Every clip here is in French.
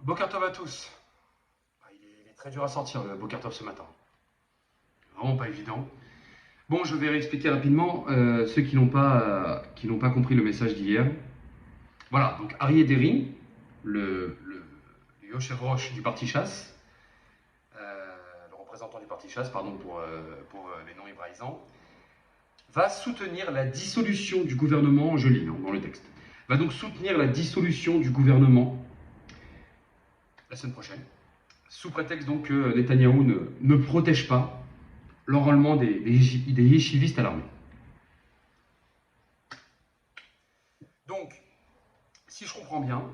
Boker Tov à tous. Il est très dur à sortir le Boker Tov ce matin. Vraiment pas évident. Bon, je vais réexpliquer rapidement ceux qui n'ont pas compris le message d'hier. Voilà, donc Arié Derin, le Yosher Roche du parti chasse, le représentant du parti chasse, pardon pour les non hébraïsants, va soutenir la dissolution du gouvernement, je lis dans le texte, va donc soutenir la dissolution du gouvernement la semaine prochaine, sous prétexte donc que Netanyahou ne protège pas l'enrôlement des yeshivistes à l'armée. Donc, si je comprends bien,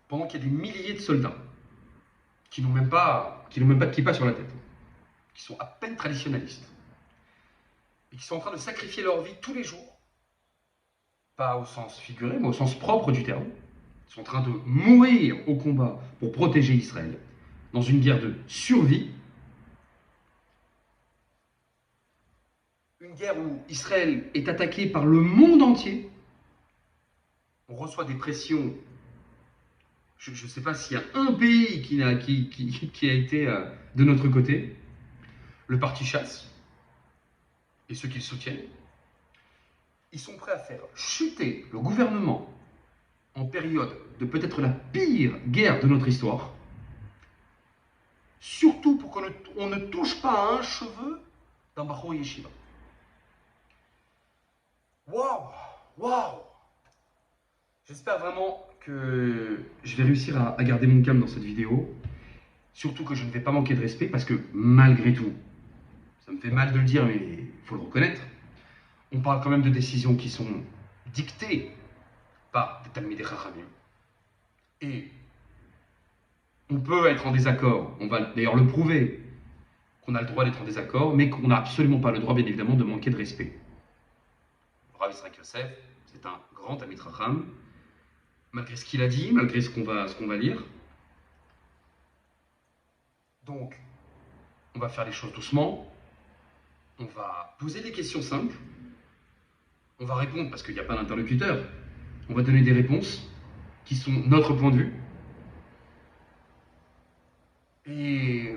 pendant qu'il y a des milliers de soldats qui n'ont même pas de kippa sur la tête, qui sont à peine traditionnalistes, et qui sont en train de sacrifier leur vie tous les jours, pas au sens figuré, mais au sens propre du terme, ils sont en train de mourir au combat pour protéger Israël, dans une guerre de survie, une guerre où Israël est attaqué par le monde entier. On reçoit des pressions. Je ne sais pas s'il y a un pays qui a été de notre côté. Le parti chasse et ceux qui le soutiennent, ils sont prêts à faire chuter le gouvernement en période de peut-être la pire guerre de notre histoire, surtout pour qu'on ne touche pas à un cheveu d'un Bachor Yeshiva. Waouh. J'espère vraiment que je vais réussir à garder mon calme dans cette vidéo. Surtout que je ne vais pas manquer de respect parce que malgré tout, ça me fait mal de le dire mais il faut le reconnaître, on parle quand même de décisions qui sont dictées par des Talmidei Chachamim. Et on peut être en désaccord, on va d'ailleurs le prouver, qu'on a le droit d'être en désaccord, mais qu'on n'a absolument pas le droit bien évidemment de manquer de respect. Le Rav Yitzhak Yosef, c'est un grand Talmid Chacham, malgré ce qu'il a dit, malgré ce qu'on va lire. Donc, on va faire les choses doucement, on va poser des questions simples, on va répondre parce qu'il n'y a pas d'interlocuteur, on va donner des réponses qui sont notre point de vue, et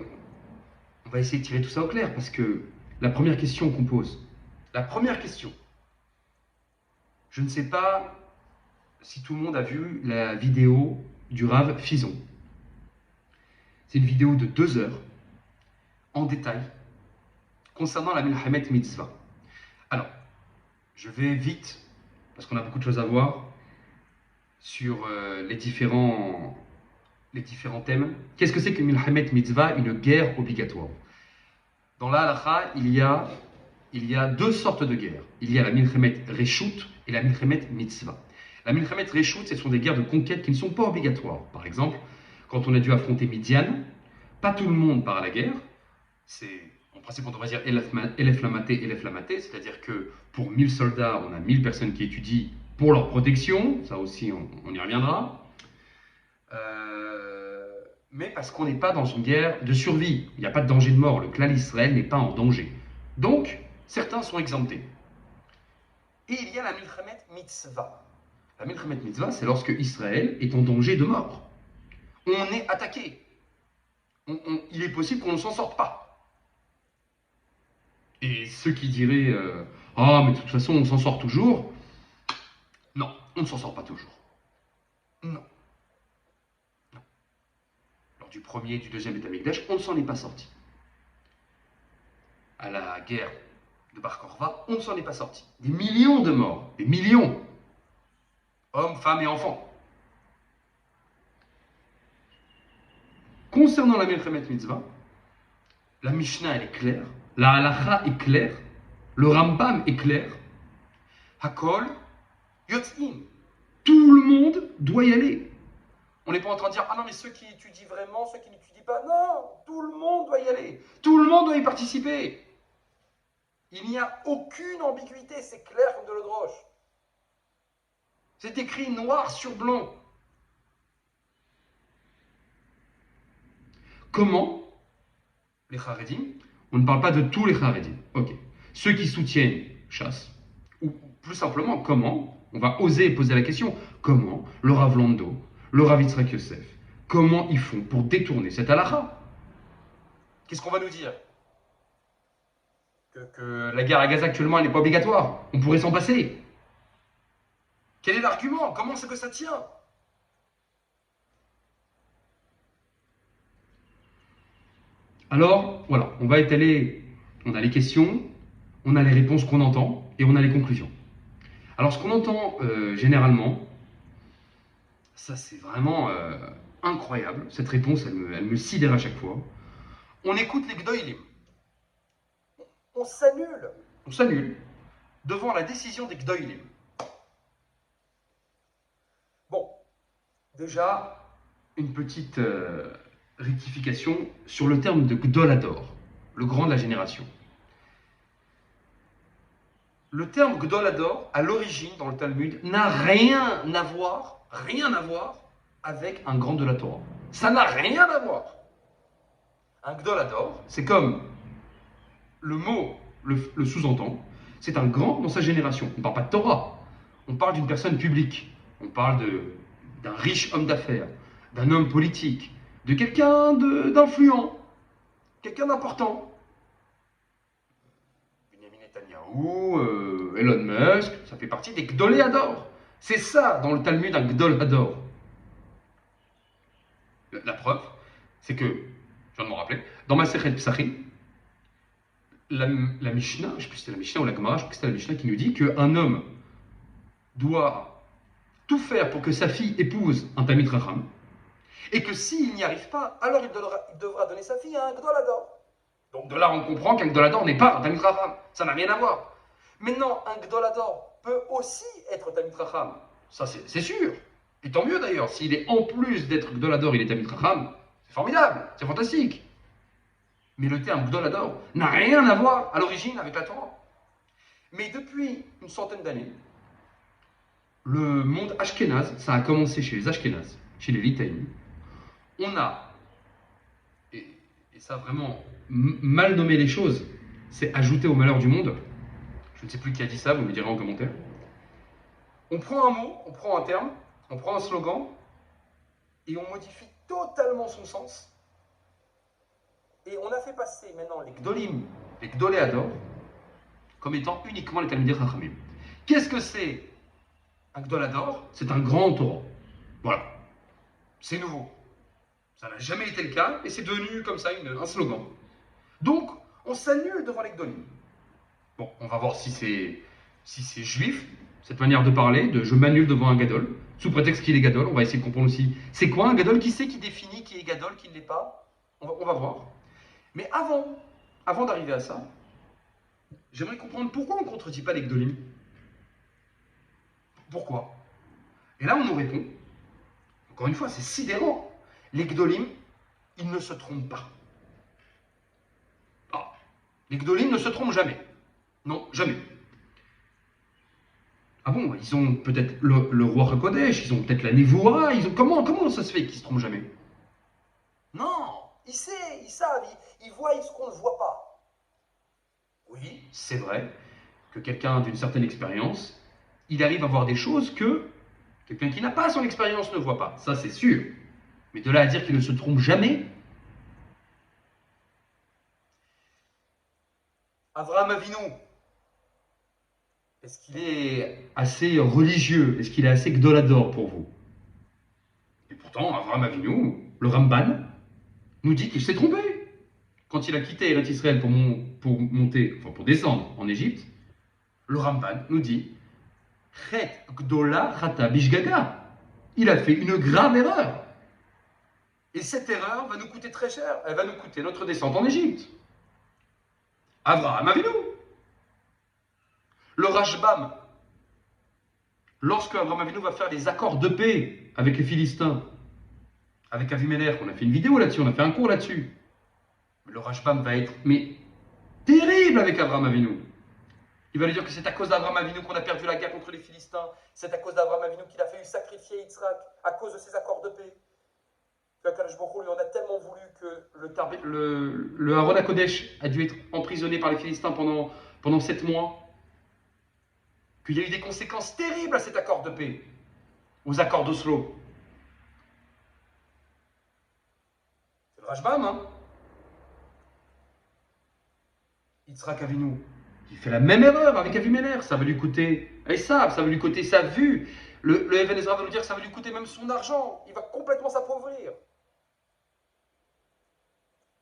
on va essayer de tirer tout ça au clair, parce que la première question qu'on pose, je ne sais pas si tout le monde a vu la vidéo du Rav Fison. C'est une vidéo de 2 heures, en détail, concernant la Milchemet Mitzvah. Alors, je vais vite, parce qu'on a beaucoup de choses à voir, sur les différents thèmes. Qu'est-ce que c'est que Milchemet Mitzvah, une guerre obligatoire? Dans la halakha, il y a 2 sortes de guerres. Il y a la Milchemet Reshut et la Milchemet Mitzvah. La Milchemet Reshut, ce sont des guerres de conquête qui ne sont pas obligatoires. Par exemple, quand on a dû affronter Midian, pas tout le monde part à la guerre. C'est, en principe, on devrait dire Elef Lamaté, c'est-à-dire que pour 1000 soldats, on a 1000 personnes qui étudient pour leur protection. Ça aussi, on y reviendra. Mais parce qu'on n'est pas dans une guerre de survie. Il n'y a pas de danger de mort. Le clan Israël n'est pas en danger. Donc, certains sont exemptés. Et il y a la Milchemet Mitzvah. La Milchemet Mitzvah, c'est lorsque Israël est en danger de mort. On est attaqué. Il est possible qu'on ne s'en sorte pas. Et ceux qui diraient ah, mais de toute façon, on s'en sort toujours. Non, on ne s'en sort pas toujours. Non. Lors du premier et du deuxième Beth Amikdash, on ne s'en est pas sorti. À la guerre de Bar Korva, on ne s'en est pas sorti. Des millions de morts, des millions. Hommes, femmes et enfants. Concernant la Milchemet Mitzvah, la Mishnah elle est claire, la Halacha est claire, le Rambam est clair. Hakol Yotzim. Tout le monde doit y aller. On n'est pas en train de dire ah non mais ceux qui étudient vraiment, ceux qui n'étudient pas. Non, tout le monde doit y aller. Tout le monde doit y participer. Il n'y a aucune ambiguïté, c'est clair comme de l'eau de roche. C'est écrit noir sur blanc. Comment les Haredim, on ne parle pas de tous les Haredim, ok. Ceux qui soutiennent chasse, ou plus simplement comment, on va oser poser la question, comment le Rav Lando, le Rav Yitzhak Yosef, comment ils font pour détourner cette halakha? Qu'est-ce qu'on va nous dire? Que la guerre à Gaza actuellement, elle n'est pas obligatoire. On pourrait s'en passer. Quel est l'argument? Comment c'est que ça tient? Alors, voilà, on va étaler, on a les questions, on a les réponses qu'on entend, et on a les conclusions. Alors, ce qu'on entend généralement, ça c'est vraiment incroyable, cette réponse, elle me sidère à chaque fois. On écoute les Gdoïlim. On s'annule. On s'annule devant la décision des Gdoïlim. Bon, déjà, une petite rectification sur le terme de Gdolador, le grand de la génération. Le terme Gdolador, à l'origine, dans le Talmud, n'a rien à voir avec un grand de la Torah. Ça n'a rien à voir. Un Gdolador, c'est comme le mot le sous-entend, c'est un grand dans sa génération. On ne parle pas de Torah, on parle d'une personne publique, on parle d'un riche homme d'affaires, d'un homme politique, de quelqu'un d'influent, quelqu'un d'important. Benjamin Netanyahou, Elon Musk, ça fait partie des Gdolé Hador. C'est ça, dans le Talmud, un Gdol Hador. La preuve, c'est que, je viens de m'en rappeler, dans Masechet Psachim, la Mishnah, je ne sais plus si c'était la Mishnah ou la Gemara, je crois que c'était la Mishnah qui nous dit qu'un homme doit tout faire pour que sa fille épouse un Talmid Chacham, et que s'il n'y arrive pas, alors il devra donner sa fille à un Gdol Hador. Donc de là, on comprend qu'un Gdol Hador n'est pas un Talmid Chacham. Ça n'a rien à voir. Maintenant, un Gdol Hador peut aussi être Talmid Chacham. Ça, c'est sûr. Et tant mieux d'ailleurs. S'il est en plus d'être Gdol Hador, il est Talmid Chacham, c'est formidable, c'est fantastique. Mais le terme Gdol Hador n'a rien à voir à l'origine avec la Torah. Mais depuis une centaine d'années, le monde ashkénaze, ça a commencé chez les Ashkénazes, chez les Litaïm. On a, et ça vraiment, mal nommer les choses, c'est ajouter au malheur du monde. Je ne sais plus qui a dit ça, vous me direz en commentaire. On prend un mot, on prend un terme, on prend un slogan, et on modifie totalement son sens. Et on a fait passer maintenant les Gdolim, les Gdolé Hador, comme étant uniquement les Talmidei Chachamim. Qu'est-ce que c'est un Gdol Hador? C'est un grand Torah. Voilà. C'est nouveau. Ça n'a jamais été le cas, et c'est devenu comme ça un slogan. Donc, on s'annule devant les Gdolim. Bon, on va voir si c'est juif, cette manière de parler, de je m'annule devant un Gadol, sous prétexte qu'il est Gadol. On va essayer de comprendre aussi c'est quoi un Gadol, qui définit qui est Gadol, qui ne l'est pas. On va voir. Mais avant d'arriver à ça, j'aimerais comprendre pourquoi on ne contredit pas les Gdolim. Pourquoi? Et là, on nous répond, encore une fois, c'est sidérant. Les Gdolim, ils ne se trompent pas. Ah, les Gdolim ne se trompent jamais. Non, jamais. Ah bon, ils ont peut-être le roi Hakodesh, ils ont peut-être la Nevoura, comment ça se fait qu'ils ne se trompent jamais? Non, ils savent, ils voient ce qu'on ne voit pas. Oui, c'est vrai que quelqu'un d'une certaine expérience, il arrive à voir des choses que quelqu'un qui n'a pas son expérience ne voit pas. Ça, c'est sûr. Mais de là à dire qu'il ne se trompe jamais. Avraham Avinu, est-ce qu'il est assez religieux? Est-ce qu'il est assez Gdolador pour vous? Et pourtant, Avraham Avinu, le Ramban, nous dit qu'il s'est trompé. Quand il a quitté Eretz Israël pour descendre en Égypte, le Ramban nous dit Chet Gdola Chata Bishgaga. Il a fait une grave erreur. Et cette erreur va nous coûter très cher. Elle va nous coûter notre descente en Égypte. Avraham Avinu. Le Rashbam, lorsque Avraham Avinu va faire les accords de paix avec les Philistins, avec Avimelech, on a fait une vidéo là-dessus, on a fait un cours là-dessus. Le Rashbam va être terrible avec Avraham Avinu. Il va lui dire que c'est à cause d'Avraham Avinu qu'on a perdu la guerre contre les Philistins. C'est à cause d'Avraham Avinu qu'il a fallu sacrifier Yitzhak à cause de ces accords de paix. Qu'Akadosh Baruch Hu lui en a tellement voulu que le Aaron HaKodesh a dû être emprisonné par les Philistins pendant 7 mois. Qu'il y a eu des conséquences terribles à cet accord de paix, aux accords d'Oslo. Rajbam, hein. Yitzhak Avinu, il fait la même erreur avec Avimelech. Ça va lui coûter Esav, ça va lui coûter sa vue. Le Even Ezra va nous dire que ça va lui coûter même son argent. Il va complètement s'appauvrir.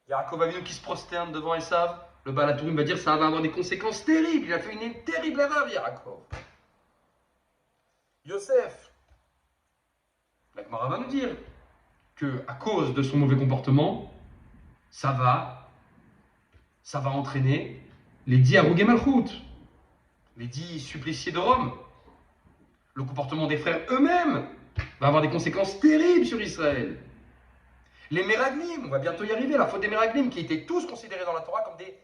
Yaakov Avinu qui se prosterne devant Esav, le Baal HaTurim va dire que ça va avoir des conséquences terribles. Il a fait une terrible erreur, Yaakov. Yosef, la Gemara va nous dire que à cause de son mauvais comportement, ça va entraîner les 10 Harugei Malchut, les 10 suppliciés de Rome. Le comportement des frères eux-mêmes va avoir des conséquences terribles sur Israël. Les Meraglim, on va bientôt y arriver, la faute des Meraglim, qui étaient tous considérés dans la Torah comme des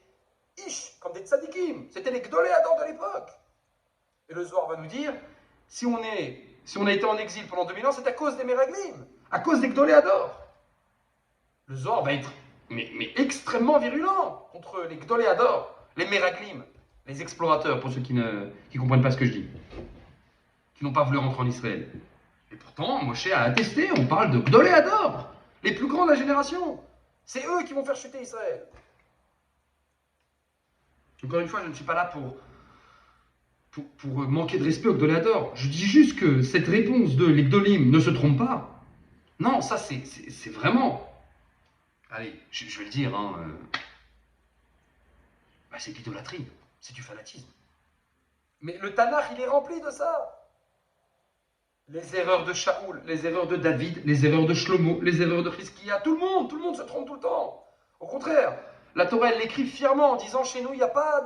Ish, comme des tzadikim. C'était les Gdolei Hador de l'époque. Et le Zohar va nous dire, si on a été en exil pendant 2000 ans, c'est à cause des Meraglim, à cause des Gdolei Hador. Le Zohar va être mais extrêmement virulent contre les Gdolei Hador, les Meraglim, les explorateurs, pour ceux qui ne comprennent pas ce que je dis, qui n'ont pas voulu rentrer en Israël. Et pourtant, Moshe a attesté, on parle de Gdolei Hador, les plus grands de la génération. C'est eux qui vont faire chuter Israël. Encore une fois, je ne suis pas là pour manquer de respect aux Gdolei Hador. Je dis juste que cette réponse de les Gdolim ne se trompe pas. Non, ça c'est vraiment... Allez, je vais le dire, hein, c'est de l'idolâtrie, c'est du fanatisme. Mais le Tanakh, il est rempli de ça. Les erreurs de Shaoul, les erreurs de David, les erreurs de Shlomo, les erreurs de Chizkiya, tout le monde se trompe tout le temps. Au contraire, la Torah, elle l'écrit fièrement en disant chez nous, il n'y a pas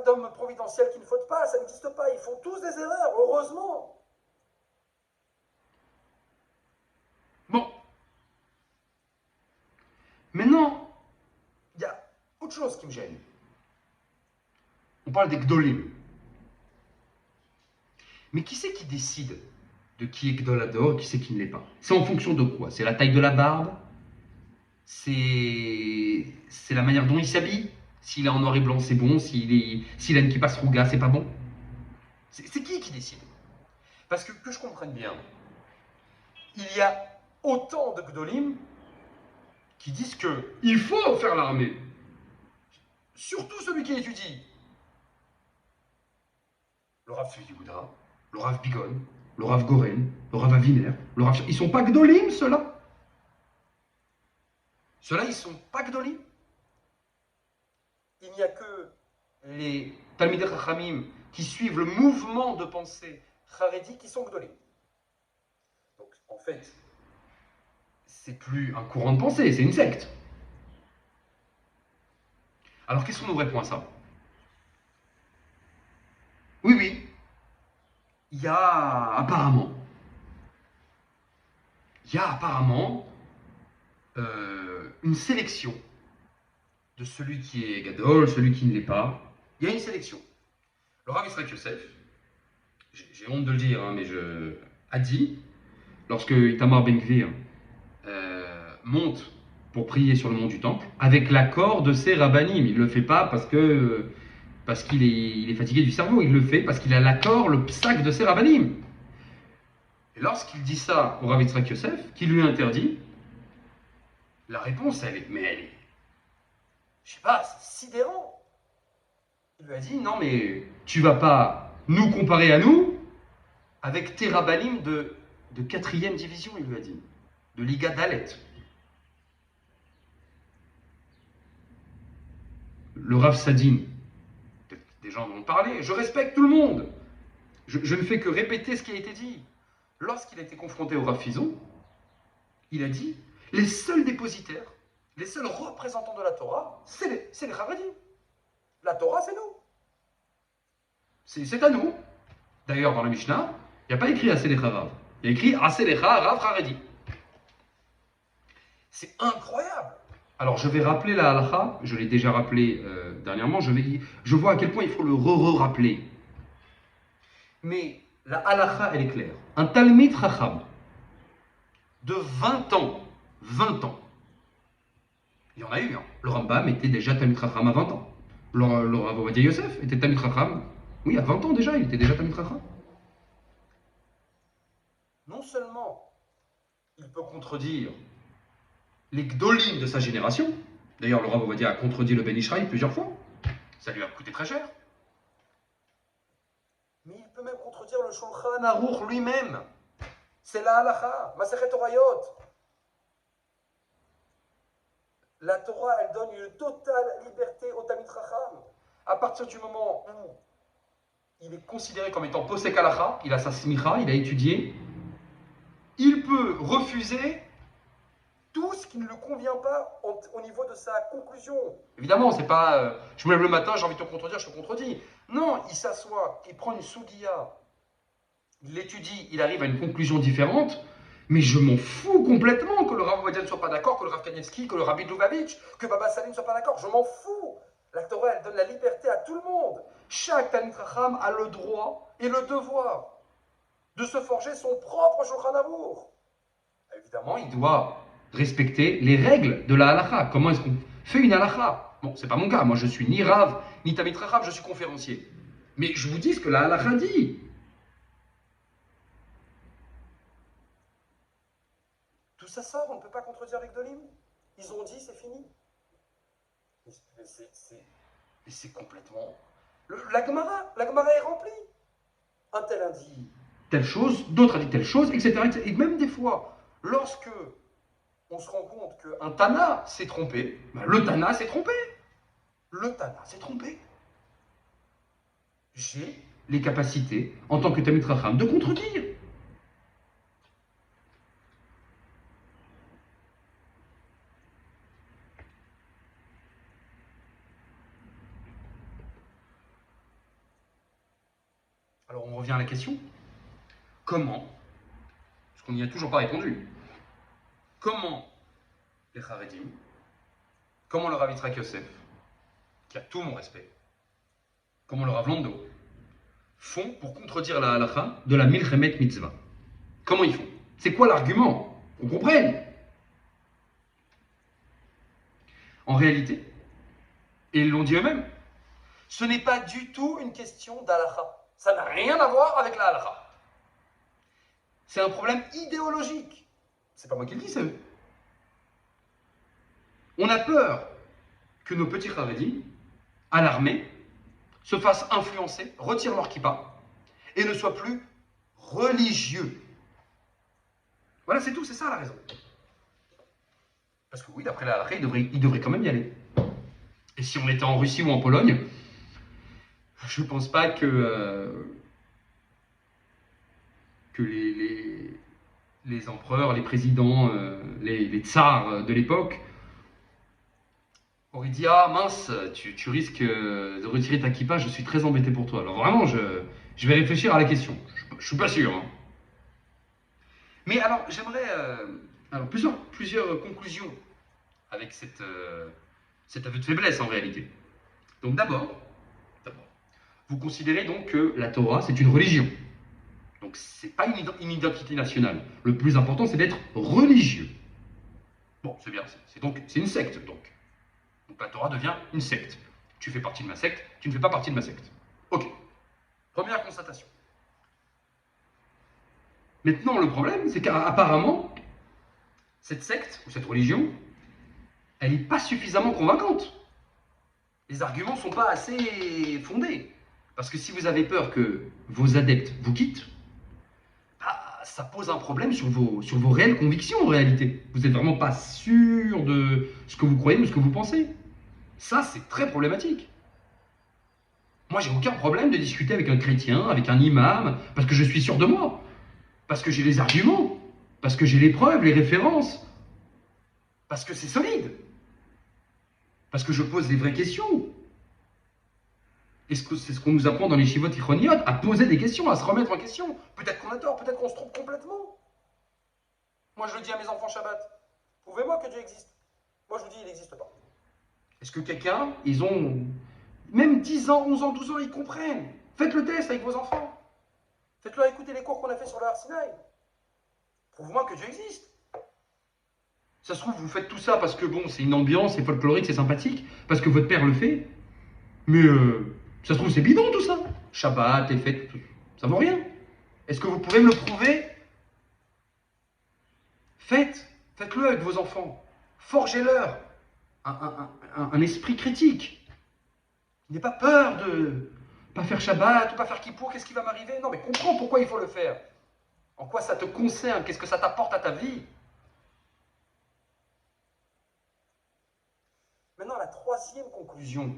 d'homme providentiel qui ne faute pas, ça n'existe pas, ils font tous des erreurs, heureusement. Bon. Maintenant, il y a autre chose qui me gêne. On parle des Gdolim. Mais qui c'est qui décide de qui est Gdol Hador et qui c'est qui ne l'est pas? C'est en fonction de quoi? C'est la taille de la barbe? C'est la manière dont il s'habille? S'il est en noir et blanc, c'est bon. S'il a une kippa sruga, c'est pas bon. C'est qui décide? Parce que je comprenne bien, il y a autant de Gdolim qui disent qu'il faut faire l'armée. Surtout celui qui étudie. Le Rav Tzvi Yehuda, le Rav Bigon, le Rav Goren, le Rav Aviner, le Rav... Ils sont pas Gdolim, ceux-là? Ceux-là, ils sont pas Gdolim? Il n'y a que les Talmidei Chachamim qui suivent le mouvement de pensée Haredi qui sont Gdolim. Donc, en fait, c'est plus un courant de pensée, c'est une secte. Alors, qu'est-ce qu'on nous répond à ça? Oui, il y a apparemment une sélection de celui qui est Gadol, celui qui ne l'est pas. Il y a une sélection. Le Rav Yitzhak Yosef, j'ai honte de le dire, hein, mais a dit, lorsque Itamar Ben Gvir monte pour prier sur le mont du Temple, avec l'accord de ses rabbanim. Il ne le fait pas parce qu'il est fatigué du cerveau, il le fait parce qu'il a l'accord, le psaque de ses rabbanim. Et lorsqu'il dit ça au Rav Yitzhak Yosef, qui lui interdit, la réponse, elle est, je sais pas, c'est sidérant. Il lui a dit, non mais tu vas pas nous comparer à nous avec tes rabbanim de 4e division, il lui a dit, de Liga Dalet. Le Rav Sadin, peut-être des gens vont parler, je respecte tout le monde. Je ne fais que répéter ce qui a été dit. Lorsqu'il a été confronté au Rav Fizon, il a dit, les seuls dépositaires, les seuls représentants de la Torah, c'est les Haredim. La Torah, c'est nous. C'est à nous. D'ailleurs, dans la Mishnah, il n'y a pas écrit Aselecha Rav. Il y a écrit Aselecha Rav Haredi. C'est incroyable. Alors, je vais rappeler la halakha, je l'ai déjà rappelé dernièrement, je vois à quel point il faut le rappeler. Mais la halakha, elle est claire. Un Talmid Chacham de 20 ans, il y en a eu, hein. Le Rambam était déjà Talmid Chacham à 20 ans. Le Rav Ovadia Yosef était Talmid Chacham, oui, à 20 ans déjà, il était déjà Talmid Chacham. Non seulement il peut contredire les gdolim de sa génération. D'ailleurs, le Rav Ovadia a contredit le Ben Ishraï plusieurs fois. Ça lui a coûté très cher. Mais il peut même contredire le Shulchan Aruch lui-même. C'est la halacha, Masechet Torayot. La Torah, elle donne une totale liberté au Talmid Chacham. À partir du moment où il est considéré comme étant posek halacha, il a sa smicha, il a étudié, il peut refuser tout ce qui ne lui convient pas au niveau de sa conclusion. Évidemment, c'est pas je me lève le matin, j'ai envie de te contredire, je te contredis. Non, il s'assoit, il prend une sougiya, il l'étudie, il arrive à une conclusion différente, mais je m'en fous complètement que le Rav Ovadia ne soit pas d'accord, que le Rav Kanievski, que le Rabbi Lubavitch, que Baba Salim ne soit pas d'accord, je m'en fous. La Torah, elle donne la liberté à tout le monde. Chaque Talmid Chacham a le droit et le devoir de se forger son propre Shulchan Aruch. Évidemment, il doit respecter les règles de la halakha. Comment est-ce qu'on fait une halakha? Bon, c'est pas mon cas. Moi, je suis ni Rav, ni Talmid Chacham, je suis conférencier. Mais je vous dis ce que la halakha dit. Tout ça sort, on ne peut pas contredire avec Dolim. Ils ont dit, c'est fini. Mais c'est complètement... La Gemara est remplie. Un tel a dit telle chose, d'autres a dit telle chose, etc. Et même des fois, lorsque on se rend compte qu'un Tana s'est trompé, ben le Tana s'est trompé. Le Tana s'est trompé. J'ai les capacités, en tant que Talmid Chacham, de contredire. Alors on revient à la question. Comment, parce qu'on n'y a toujours pas répondu, comment les Haredim, comment le Rav Yitzhak Yosef, qui a tout mon respect, comment le Rav Lando, font pour contredire la halakha de la Milchemet Mitzvah? Comment ils font? C'est quoi l'argument? On comprenne. En réalité, et ils l'ont dit eux-mêmes, ce n'est pas du tout une question d'halakha. Ça n'a rien à voir avec la halakha. C'est un problème idéologique. C'est pas moi qui le dis, c'est eux. On a peur que nos petits Haredim, alarmés, se fassent influencer, retirent leur kippa et ne soient plus religieux. Voilà, c'est tout, c'est ça la raison. Parce que oui, d'après la halakha, ils devraient quand même y aller. Et si on était en Russie ou en Pologne, je ne pense pas que les empereurs, les présidents, les tsars de l'époque auraient dit « Ah mince, tu risques de retirer ta kippa, je suis très embêté pour toi. » Alors vraiment, je vais réfléchir à la question. Je ne suis pas sûr. Hein. Mais alors, j'aimerais plusieurs conclusions avec cet aveu de faiblesse en réalité. Donc d'abord, vous considérez donc que la Torah, c'est une religion. Donc c'est pas une identité nationale. Le plus important, c'est d'être religieux. Bon, c'est bien. C'est une secte, donc. Donc la Torah devient une secte. Tu fais partie de ma secte, tu ne fais pas partie de ma secte. Ok. Première constatation. Maintenant, le problème, c'est qu'apparemment, cette secte, ou cette religion, elle n'est pas suffisamment convaincante. Les arguments ne sont pas assez fondés. Parce que si vous avez peur que vos adeptes vous quittent, ça pose un problème sur vos réelles convictions en réalité. Vous n'êtes vraiment pas sûr de ce que vous croyez ou ce que vous pensez. Ça, c'est très problématique. Moi, j'ai aucun problème de discuter avec un chrétien, avec un imam, parce que je suis sûr de moi. Parce que j'ai les arguments. Parce que j'ai les preuves, les références. Parce que c'est solide. Parce que je pose les vraies questions. Et c'est ce qu'on nous apprend dans les Shivot Tichoniot, à poser des questions, à se remettre en question. Peut-être qu'on a tort, peut-être qu'on se trompe complètement. Moi, je le dis à mes enfants Shabbat. Prouvez-moi que Dieu existe. Moi, je vous dis, il n'existe pas. Est-ce que quelqu'un, ils ont même 10 ans, 11 ans, 12 ans, ils comprennent? Faites le test avec vos enfants. Faites-leur écouter les cours qu'on a fait sur le Har Sinaï. Prouve-moi que Dieu existe. Ça se trouve, vous faites tout ça parce que, bon, c'est une ambiance, c'est folklorique, c'est sympathique, parce que votre père le fait. Mais ça se trouve, c'est bidon tout ça. Shabbat, les fêtes, ça vaut rien. Est-ce que vous pouvez me le prouver? Faites-le avec vos enfants. Forgez-leur un esprit critique. N'aie pas peur de pas faire Shabbat ou pas faire Kippour, qu'est-ce qui va m'arriver? Non, mais comprends pourquoi il faut le faire. En quoi ça te concerne? Qu'est-ce que ça t'apporte à ta vie? Maintenant, la troisième conclusion.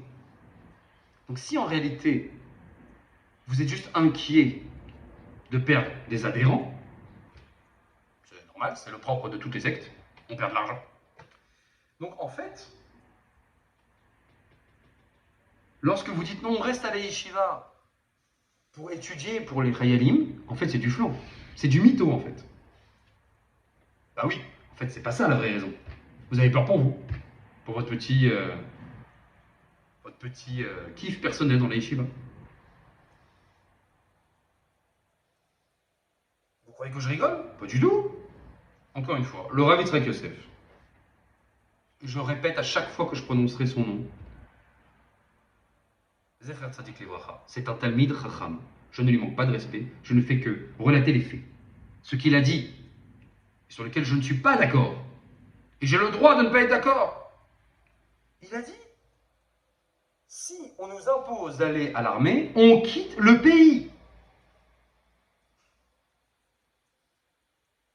Donc si en réalité, vous êtes juste inquiet de perdre des adhérents, c'est normal, c'est le propre de toutes les sectes, on perd de l'argent. Donc en fait, lorsque vous dites non, on reste à la yeshiva pour étudier pour les Chayalim, en fait c'est du flan, c'est du mytho en fait. Bah oui, en fait c'est pas ça la vraie raison. Vous avez peur pour vous, pour votre petit kiff personnel dans la yeshiva. Vous croyez que je rigole? Pas du tout. Encore une fois, le Rav Yitzhak Yosef. Je répète à chaque fois que je prononcerai son nom. Zecher Tzadik Livracha. C'est un Talmid Chacham. Je ne lui manque pas de respect. Je ne fais que relater les faits. Ce qu'il a dit, sur lequel je ne suis pas d'accord. Et j'ai le droit de ne pas être d'accord. Il a dit, si on nous impose d'aller à l'armée, on quitte le pays.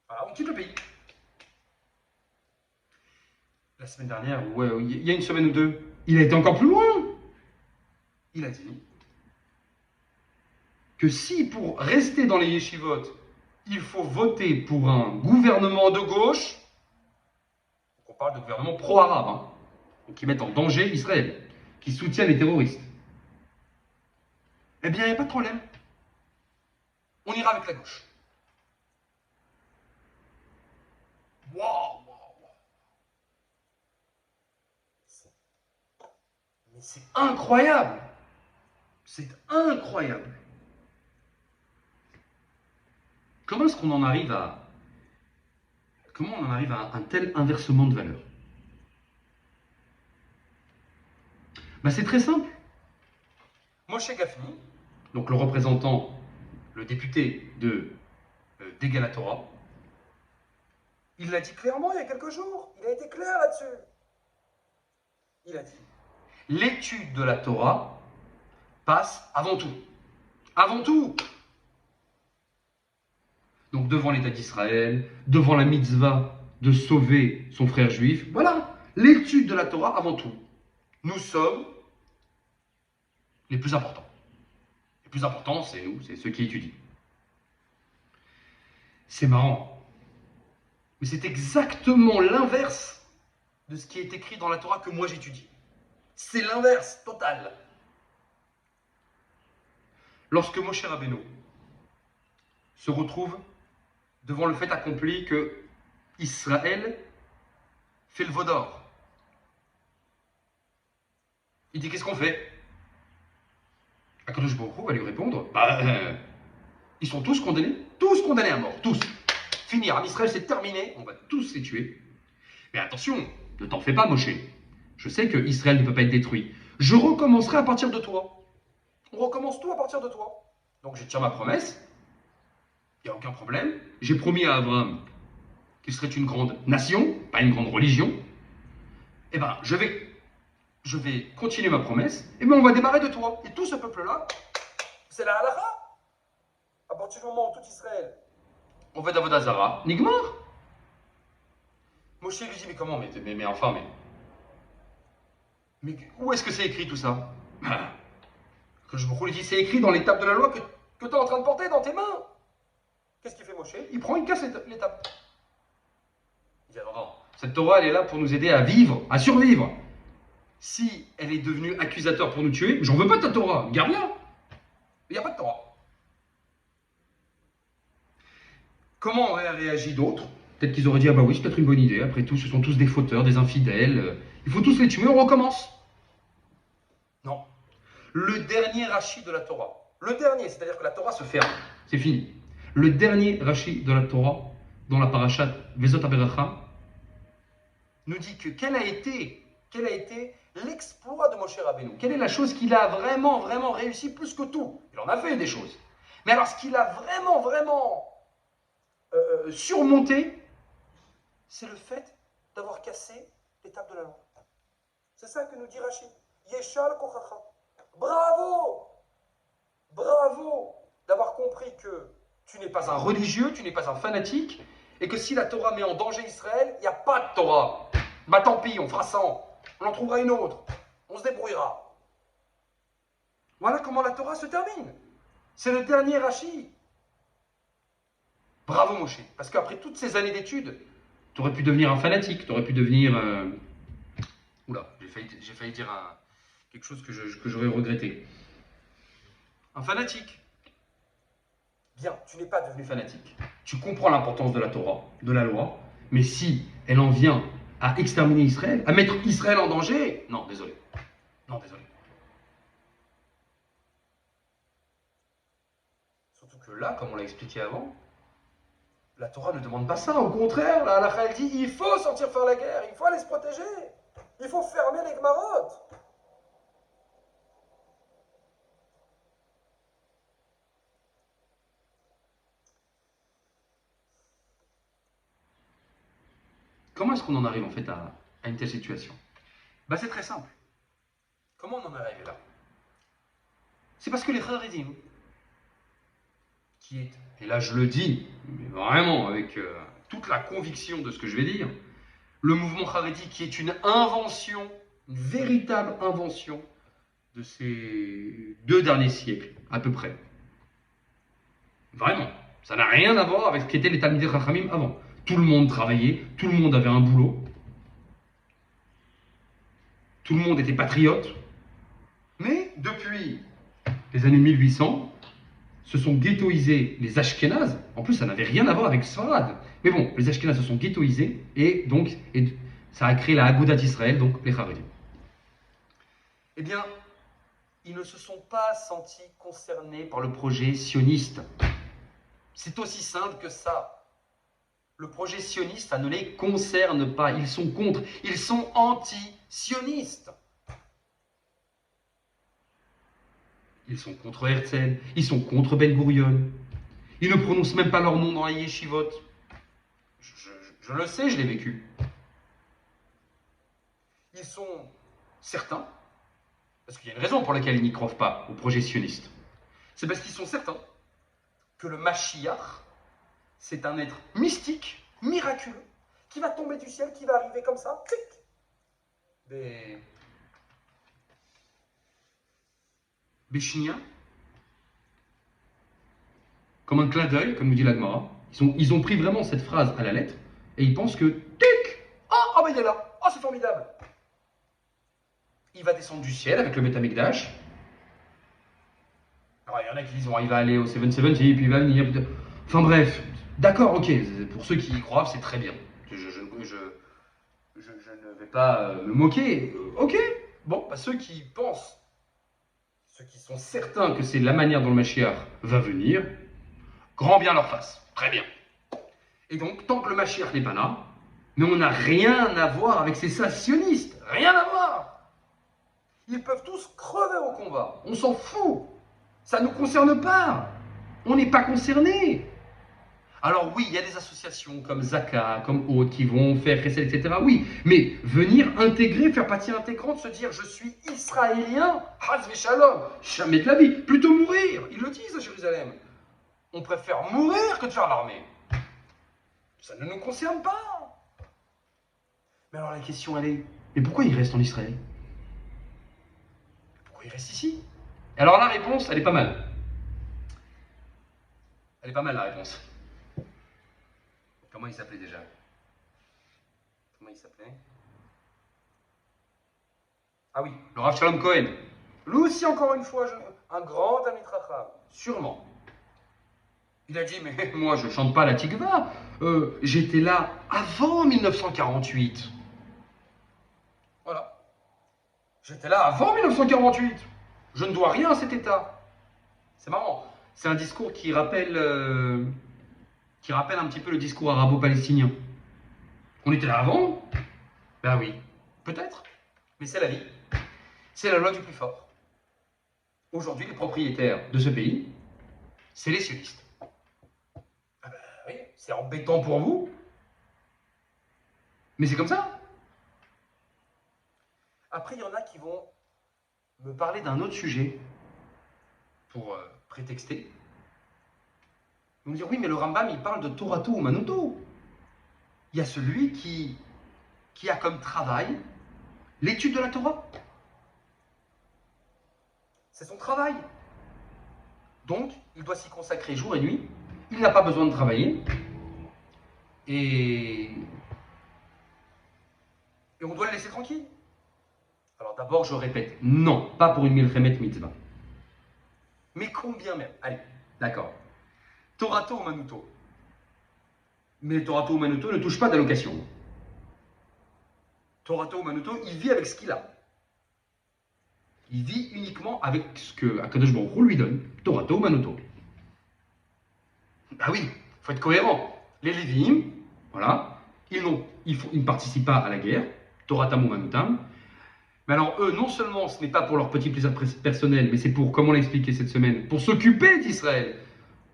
Voilà, on quitte le pays. La semaine dernière, ouais, il y a une semaine ou deux, il a été encore plus loin. Il a dit que si pour rester dans les yeshivot, il faut voter pour un gouvernement de gauche, on parle de gouvernement pro-arabe, hein, qui mettent en danger Israël, qui soutiennent les terroristes, eh bien, il n'y a pas de problème. On ira avec la gauche. Waouh! Mais c'est incroyable! C'est incroyable! Comment est-ce qu'on en arrive à... Comment on en arrive à un tel inversement de valeur? Ben, c'est très simple. Moshe Gafni, donc le représentant, le député d'Egal Torah, il l'a dit clairement il y a quelques jours. Il a été clair là-dessus. Il a dit, l'étude de la Torah passe avant tout. Avant tout! Donc devant l'État d'Israël, devant la mitzvah de sauver son frère juif, voilà, l'étude de la Torah avant tout. Nous sommes les plus importants. Les plus importants, c'est nous, c'est ceux qui étudient. C'est marrant. Mais c'est exactement l'inverse de ce qui est écrit dans la Torah que moi j'étudie. C'est l'inverse total. Lorsque Moshe Rabbeinu se retrouve devant le fait accompli que Israël fait le veau d'or, il dit qu'est-ce qu'on fait? Akadosh Baruch Hu va lui répondre, ils sont tous condamnés à mort, tous. Finir, en Israël c'est terminé, on va tous les tuer. Mais attention, ne t'en fais pas Moshe. Je sais que Israël ne peut pas être détruit. Je recommencerai à partir de toi. On recommence tout à partir de toi. Donc je tiens ma promesse, il n'y a aucun problème. J'ai promis à Abraham qu'il serait une grande nation, pas une grande religion. Eh bien, je vais continuer ma promesse, et bien on va démarrer de toi. Et tout ce peuple-là, c'est la halakha. À partir du moment où tout Israël, on va d'Avodah Zara, Nigmar. Moshe lui dit, mais comment, mais enfin, mais où est-ce que c'est écrit tout ça? Que je me lui dis, c'est écrit dans l'étape de la loi que tu es en train de porter dans tes mains. Qu'est-ce qu'il fait Moshe? Il prend, il casse l'étape. Il dit, non, cette Torah, elle est là pour nous aider à vivre, à survivre. Si elle est devenue accusateur pour nous tuer, j'en veux pas de ta Torah, garde-la. Il n'y a pas de Torah. Comment auraient réagi d'autres? Peut-être qu'ils auraient dit, ah bah oui, c'est peut-être une bonne idée, après tout, ce sont tous des fauteurs, des infidèles, il faut tous les tuer, on recommence. Non. Le dernier Rashi de la Torah, le dernier, c'est-à-dire que la Torah se ferme, c'est fini. Le dernier Rashi de la Torah, dans la parashat Vezot HaBeracha, nous dit que quel a été l'exploit de Moshe Rabbeinu? Quelle est la chose qu'il a vraiment réussi plus que tout? Il en a fait des choses. Mais alors, ce qu'il a vraiment surmonté, c'est le fait d'avoir cassé l'étape de la loi. C'est ça que nous dit Rachid. Yeshal kochacha. Bravo! Bravo d'avoir compris que tu n'es pas un religieux, tu n'es pas un fanatique, et que si la Torah met en danger Israël, il n'y a pas de Torah. Bah tant pis, on fera 100, on en trouvera une autre, on se débrouillera. Voilà comment la Torah se termine. C'est le dernier Rashi. Bravo Moshe, parce qu'après toutes ces années d'études, Tu aurais pu devenir un fanatique, tu aurais pu devenir... Oula, j'ai failli dire quelque chose que j'aurais regretté. Un fanatique. bien, tu n'es pas devenu fanatique. Tu comprends l'importance de la Torah, de la loi, mais si elle en vient à exterminer Israël, à mettre Israël en danger, non, désolé. Non, désolé. Surtout que là, comme on l'a expliqué avant, la Torah ne demande pas ça. Au contraire, la halakha, elle dit il faut sortir faire la guerre, il faut aller se protéger, il faut fermer les Gmarot. Comment est-ce qu'on en arrive en fait à une telle situation? Bah c'est très simple. Comment on en est arrivé là? C'est parce que les Haredim, qui est, et là je le dis, mais vraiment avec toute la conviction de ce que je vais dire, le mouvement Haredi qui est une invention, une véritable invention de ces 2 derniers siècles, à peu près. Vraiment, ça n'a rien à voir avec ce qu'étaient les Talmidei Chachamim avant. Tout le monde travaillait, tout le monde avait un boulot, tout le monde était patriote, mais depuis les années 1800, se sont ghettoisés les Ashkénazes. En plus, ça n'avait rien à voir avec Sfarad. Mais bon, les Ashkénazes se sont ghettoisés et donc ça a créé la Agudat d'Israël, donc les Haredim. Eh bien, ils ne se sont pas sentis concernés par le projet sioniste. C'est aussi simple que ça. Le projet sioniste, ça ne les concerne pas. Ils sont contre. Ils sont anti-sionistes. Ils sont contre Herzl, ils sont contre Ben Gurion. Ils ne prononcent même pas leur nom dans la yeshivot. Je le sais, je l'ai vécu. Ils sont certains, parce qu'il y a une raison pour laquelle ils n'y croient pas au projet sioniste. C'est parce qu'ils sont certains que le Mashiach, c'est un être mystique, miraculeux, qui va tomber du ciel, qui va arriver comme ça, clic. Béchinia, comme un clin d'œil, comme nous dit l'Agmara, ils ont pris vraiment cette phrase à la lettre et ils pensent que tic, oh ben il est là, oh c'est formidable. Il va descendre du ciel avec le Beth Amikdash. Alors il y en a qui disent il va aller au 770 et puis il va venir. Enfin bref, d'accord, ok, pour ceux qui y croient, c'est très bien. Je ne vais pas me moquer, ok. Bon, bah, ceux qui pensent, ceux qui sont certains que c'est la manière dont le Mashiach va venir, grand bien leur face. Très bien. Et donc, tant que le Mashiach n'est pas là, mais on n'a rien à voir avec ces sionistes. Rien à voir. Ils peuvent tous crever au combat. On s'en fout. Ça ne nous concerne pas. On n'est pas concernés. Alors oui, il y a des associations comme Zaka, comme autres qui vont faire Chesed, etc. Oui, mais venir intégrer, faire partie intégrante, se dire je suis israélien, Haz Shalom, jamais de la vie, plutôt mourir. Ils le disent à Jérusalem. On préfère mourir que de faire l'armée. Ça ne nous concerne pas. Mais alors la question elle est, mais pourquoi ils restent en Israël? Pourquoi ils restent ici? Alors la réponse, elle est pas mal. Elle est pas mal la réponse. Comment il s'appelait déjà? Comment il s'appelait? Ah oui, le Rav Shalom Cohen. Lui aussi, encore une fois, un grand Talmid Chacham, sûrement. Il a dit, mais moi je chante pas la Tikva, j'étais là avant 1948. Voilà. J'étais là avant 1948. Je ne dois rien à cet État. C'est marrant. C'est un discours qui rappelle un petit peu le discours arabo-palestinien. On était là avant? Ben oui, peut-être. Mais c'est la vie. C'est la loi du plus fort. Aujourd'hui, les propriétaires de ce pays, c'est les sionistes. Ah ben oui, c'est embêtant pour vous. Mais c'est comme ça. Après, il y en a qui vont me parler d'un autre sujet pour prétexter. Ils vont me dire, oui, mais le Rambam, il parle de Torato Umanuto. Il y a celui qui a comme travail l'étude de la Torah. C'est son travail. Donc, il doit s'y consacrer jour et nuit. Il n'a pas besoin de travailler. Et on doit le laisser tranquille. Alors d'abord, je répète, non, pas pour une Milchemet Mitzvah. Mais combien même? Allez, d'accord. Torato Umanuto. Mais Torato Umanuto ne touche pas d'allocation. Torato Umanuto, il vit avec ce qu'il a. Il vit uniquement avec ce que Akadosh Baruch Hu lui donne. Torato Umanuto. Ah oui, il faut être cohérent. Les Lévi'im, voilà, ils ne participent pas à la guerre. Toratam Umanutam. Mais alors eux, non seulement ce n'est pas pour leur petit plaisir personnel, mais c'est pour, comme on l'a expliqué cette semaine, pour s'occuper d'Israël,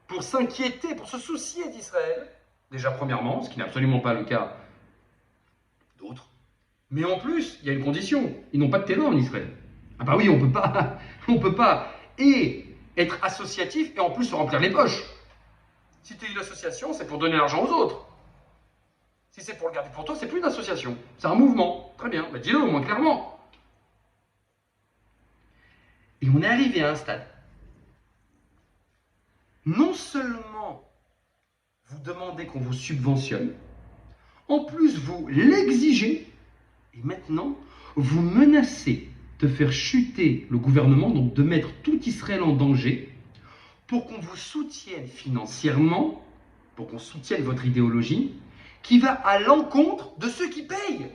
pour s'inquiéter, pour se soucier d'Israël, déjà premièrement, ce qui n'est absolument pas le cas d'autres. Mais en plus, il y a une condition, ils n'ont pas de terrain en Israël. Ah bah oui, on peut pas et être associatif et en plus se remplir les poches. Si tu es une association, c'est pour donner l'argent aux autres. Si c'est pour le garder pour toi, c'est plus une association, c'est un mouvement. Très bien, bah dis-le au moins clairement. Et on est arrivé à un stade. Non seulement vous demandez qu'on vous subventionne, en plus vous l'exigez, et maintenant vous menacez de faire chuter le gouvernement, donc de mettre tout Israël en danger, pour qu'on vous soutienne financièrement, pour qu'on soutienne votre idéologie, qui va à l'encontre de ceux qui payent.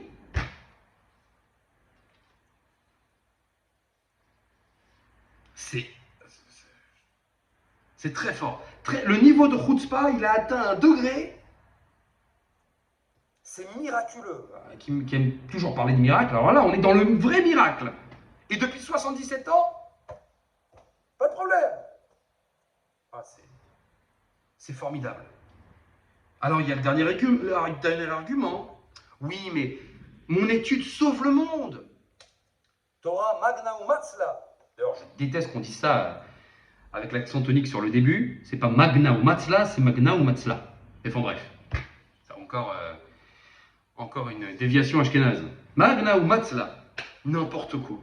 C'est très fort. Le niveau de Chutzpah, il a atteint un degré. C'est miraculeux. Qui aime toujours parler de miracle. Alors là, on est dans le vrai miracle. Et depuis 77 ans, pas de problème. Ah, c'est formidable. Alors, il y a le dernier argument. Oui, mais mon étude sauve le monde. Torah Magna ou Matzla. D'ailleurs, je déteste qu'on dise ça avec l'accent tonique sur le début. C'est pas Magna ou Matzla, c'est Magna ou Matzla. Enfin bref. C'est encore une déviation ashkénaze. Magna ou Matzla, n'importe quoi.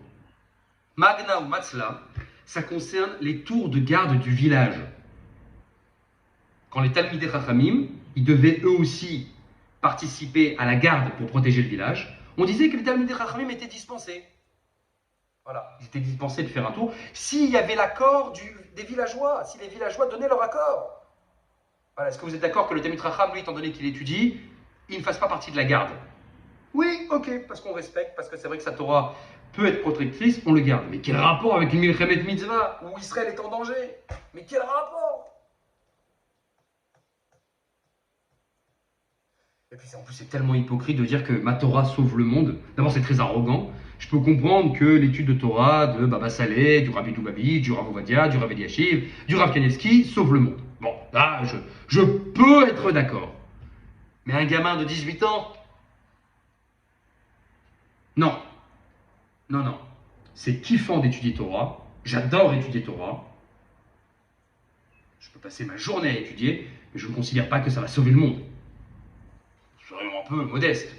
Magna ou Matzla, ça concerne les tours de garde du village. Quand les Talmidei Chachamim, ils devaient eux aussi participer à la garde pour protéger le village, on disait que les Talmidei Chachamim étaient dispensés. Voilà, ils étaient dispensés de faire un tour s'il y avait l'accord des villageois, si les villageois donnaient leur accord. Voilà, est-ce que vous êtes d'accord que le Talmid Chacham, lui, étant donné qu'il étudie, il ne fasse pas partie de la garde? Oui, ok, parce qu'on respecte, parce que c'est vrai que sa Torah peut être protectrice, on le garde. Mais quel rapport avec une Milchemet Mitzvah où Israël est en danger? Mais quel rapport? Et puis en plus, c'est tellement hypocrite de dire que ma Torah sauve le monde. D'abord, c'est très arrogant. Je peux comprendre que l'étude de Torah de Baba Saleh, du Rabbi Doubabi, du Rav Ovadia, du Rav Eliashiv, du Rav Kanevski sauve le monde. Bon, là, je peux être d'accord. Mais un gamin de 18 ans? Non. Non, non. C'est kiffant d'étudier Torah. J'adore étudier Torah. Je peux passer ma journée à étudier, mais je ne considère pas que ça va sauver le monde. Je suis vraiment un peu modeste.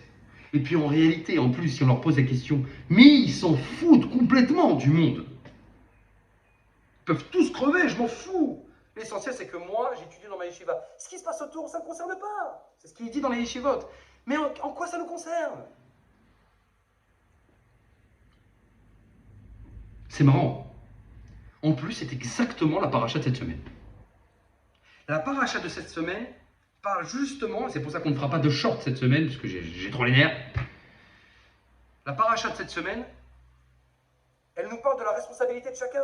Et puis en réalité, en plus, si on leur pose la question, mais ils s'en foutent complètement du monde. Ils peuvent tous crever, je m'en fous. L'essentiel, c'est que moi, j'étudie dans ma yeshiva. Ce qui se passe autour, ça ne me concerne pas. C'est ce qu'il dit dans les yeshivot. Mais en quoi ça nous concerne? C'est marrant. En plus, c'est exactement la paracha de cette semaine. La paracha de cette semaine parle justement, et c'est pour ça qu'on ne fera pas de short cette semaine, parce que j'ai trop les nerfs. La paracha de cette semaine, elle nous parle de la responsabilité de chacun.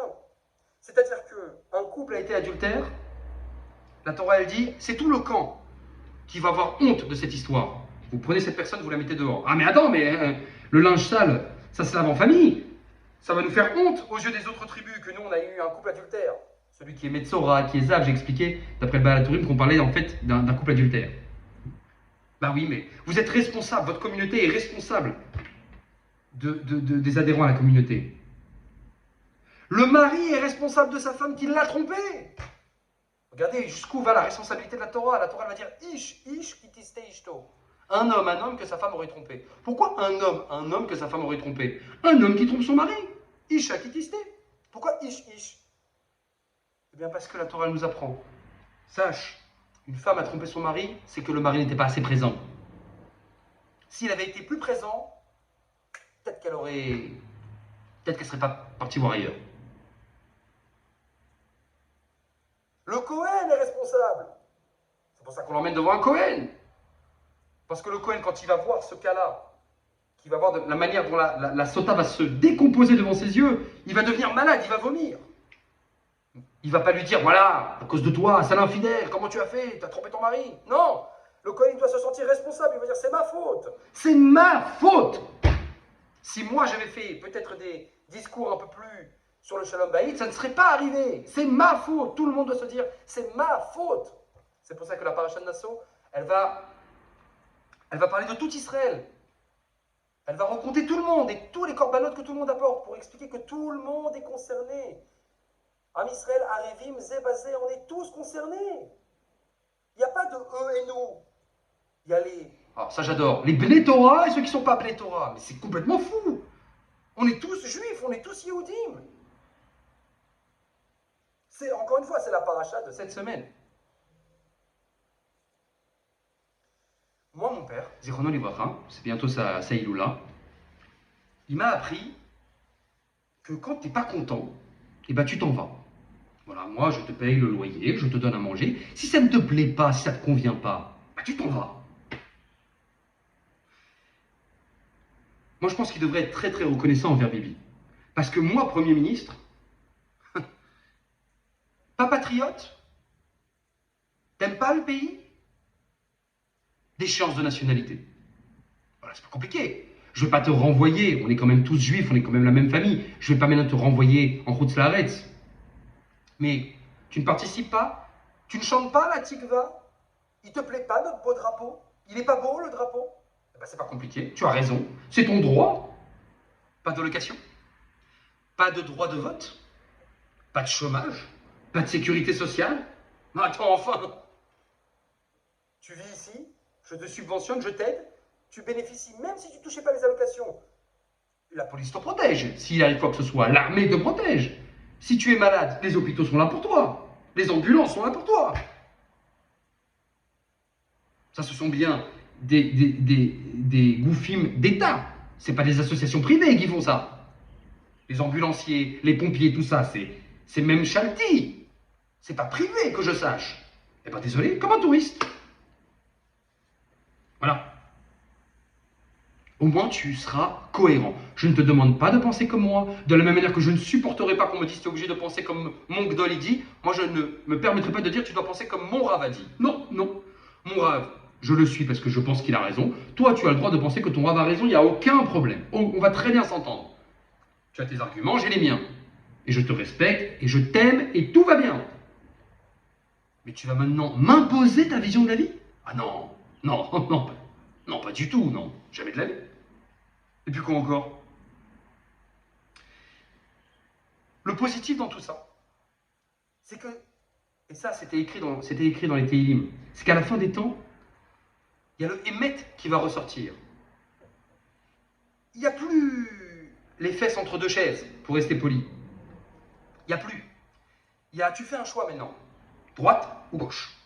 C'est-à-dire qu'un couple a été adultère, la Torah elle dit, c'est tout le camp qui va avoir honte de cette histoire. Vous prenez cette personne, vous la mettez dehors. Ah mais attends, mais le linge sale, ça se lave en famille. Ça va nous faire honte aux yeux des autres tribus que nous on a eu un couple adultère. Celui qui est Metzora, qui est Zav, j'ai expliqué d'après le Baal HaTurim qu'on parlait en fait d'un couple adultère. Bah oui, mais vous êtes responsable, votre communauté est responsable des adhérents à la communauté. Le mari est responsable de sa femme qui l'a trompé. Regardez jusqu'où va la responsabilité de la Torah. La Torah elle va dire Ish, Ish, kitiste ishto. Un homme que sa femme aurait trompé. Pourquoi un homme que sa femme aurait trompé? Un homme qui trompe son mari. Isha kitiste. Pourquoi Ish, Ish? Eh bien parce que la Torah nous apprend. Sache, une femme a trompé son mari, c'est que le mari n'était pas assez présent. S'il avait été plus présent, peut-être qu'elle serait pas partie voir ailleurs. Le Cohen est responsable. C'est pour ça qu'on l'emmène devant un Cohen. Parce que le Cohen, quand il va voir ce cas-là, qu'il va voir la manière dont la sota va se décomposer devant ses yeux, il va devenir malade, il va vomir. Il va pas lui dire, voilà, à cause de toi, sale infidèle, comment tu as fait, tu as trompé ton mari. Non, le Cohen doit se sentir responsable, il va dire, c'est ma faute. C'est ma faute. Si moi j'avais fait peut-être des discours un peu plus sur le Shalom Bayit, ça ne serait pas arrivé. C'est ma faute. Tout le monde doit se dire, c'est ma faute. C'est pour ça que la paracha de Nassau, elle va parler de tout Israël. Elle va rencontrer tout le monde et tous les corbanotes que tout le monde apporte pour expliquer que tout le monde est concerné. Am Israël, Arevim, Zébazé, on est tous concernés. Il n'y a pas de eux et nous. Il y a les... Ah, ça j'adore. Les Bnei Torah et ceux qui ne sont pas Bnei Torah. Mais c'est complètement fou. On est tous juifs, on est tous Yehudim. Encore une fois, c'est la paracha de cette semaine. Moi, mon père, Zichrono Livracha, c'est bientôt sa Iloula, il m'a appris que quand tu n'es pas content, eh ben, tu t'en vas. Voilà, moi, je te paye le loyer, je te donne à manger. Si ça ne te plaît pas, si ça ne te convient pas, ben, tu t'en vas. Moi, je pense qu'il devrait être très, très reconnaissant envers Bibi. Parce que moi, Premier ministre, pas patriote, t'aimes pas le pays, d'échéance de nationalité. Voilà, c'est pas compliqué. Je vais pas te renvoyer, on est quand même tous juifs, on est quand même la même famille. Je vais pas maintenant te renvoyer en route Laaretz. Mais tu ne participes pas, tu ne chantes pas la tikva, il te plaît pas notre beau drapeau, il est pas beau le drapeau. Eh ben, c'est pas compliqué, tu as raison, c'est ton droit. Pas de location, pas de droit de vote, pas de chômage, pas de sécurité sociale. Attends, enfin. Tu vis ici, je te subventionne, je t'aide, tu bénéficies, même si tu ne touchais pas les allocations. La police te protège, s'il arrive quoi que ce soit, l'armée te protège. Si tu es malade, les hôpitaux sont là pour toi, les ambulances sont là pour toi. Ça, ce sont bien des gouffimes d'État. Ce n'est pas des associations privées qui font ça. Les ambulanciers, les pompiers, tout ça, c'est même Chalti. C'est pas privé que je sache. Eh bien, désolé, comme un touriste. Voilà. Au moins, tu seras cohérent. Je ne te demande pas de penser comme moi, de la même manière que je ne supporterai pas qu'on me dise que tu es obligé de penser comme mon Gdol il dit. Moi, je ne me permettrai pas de dire que tu dois penser comme mon Rav a dit. Non, non. Mon Rav, je le suis parce que je pense qu'il a raison. Toi, tu as le droit de penser que ton Rav a raison, il n'y a aucun problème. On va très bien s'entendre. Tu as tes arguments, j'ai les miens. Et je te respecte, et je t'aime, et tout va bien. Mais tu vas maintenant m'imposer ta vision de la vie? Ah non, non, non, non, pas du tout, non. Jamais de la vie. Et puis quoi encore? Le positif dans tout ça, c'est que, et ça c'était écrit dans les Tehillim, c'est qu'à la fin des temps, il y a le Hémet qui va ressortir. Il n'y a plus les fesses entre deux chaises, pour rester poli. Il n'y a plus. Tu fais un choix maintenant, droite ou gauche.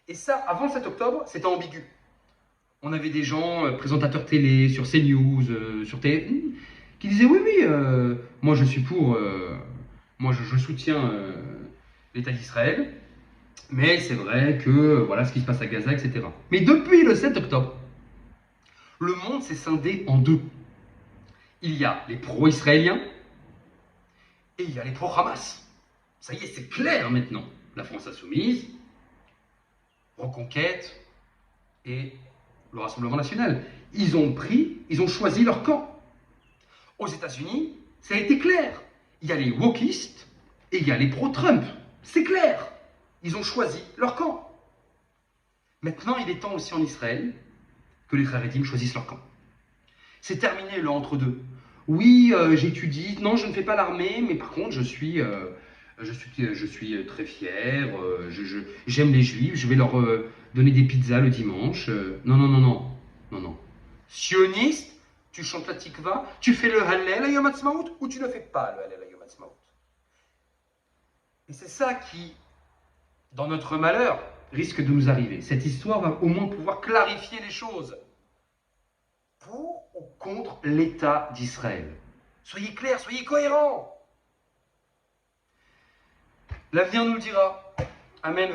Et ça, avant le 7 octobre, c'était ambigu. On avait des gens, présentateurs télé, sur CNews, sur télé, qui disaient oui, moi je suis pour, moi je soutiens l'État d'Israël, mais c'est vrai que voilà ce qui se passe à Gaza, etc. Mais depuis le 7 octobre, le monde s'est scindé en deux. Il y a les pro-israéliens et il y a les pro-Hamas. Ça y est, c'est clair maintenant. La France insoumise, Reconquête et le Rassemblement national. Ils ont choisi leur camp. Aux États-Unis, ça a été clair. Il y a les wokistes et il y a les pro-Trump. C'est clair. Ils ont choisi leur camp. Maintenant, il est temps aussi en Israël que les Haredim choisissent leur camp. C'est terminé le entre-deux. Oui, j'étudie. Non, je ne fais pas l'armée, mais par contre, je suis très fier. J'aime les juifs. Je vais leur donner des pizzas le dimanche. Non, non, non, non. Non, non. Sioniste, tu chantes la tikva, tu fais le Hallel à Yom Ha'atzmaut ou tu ne fais pas le Hallel à Yom Ha'atzmaut. Et c'est ça qui, dans notre malheur, risque de nous arriver. Cette histoire va au moins pouvoir clarifier les choses. Pour ou contre l'État d'Israël. Soyez clairs, soyez cohérents. L'avenir nous le dira. Amen.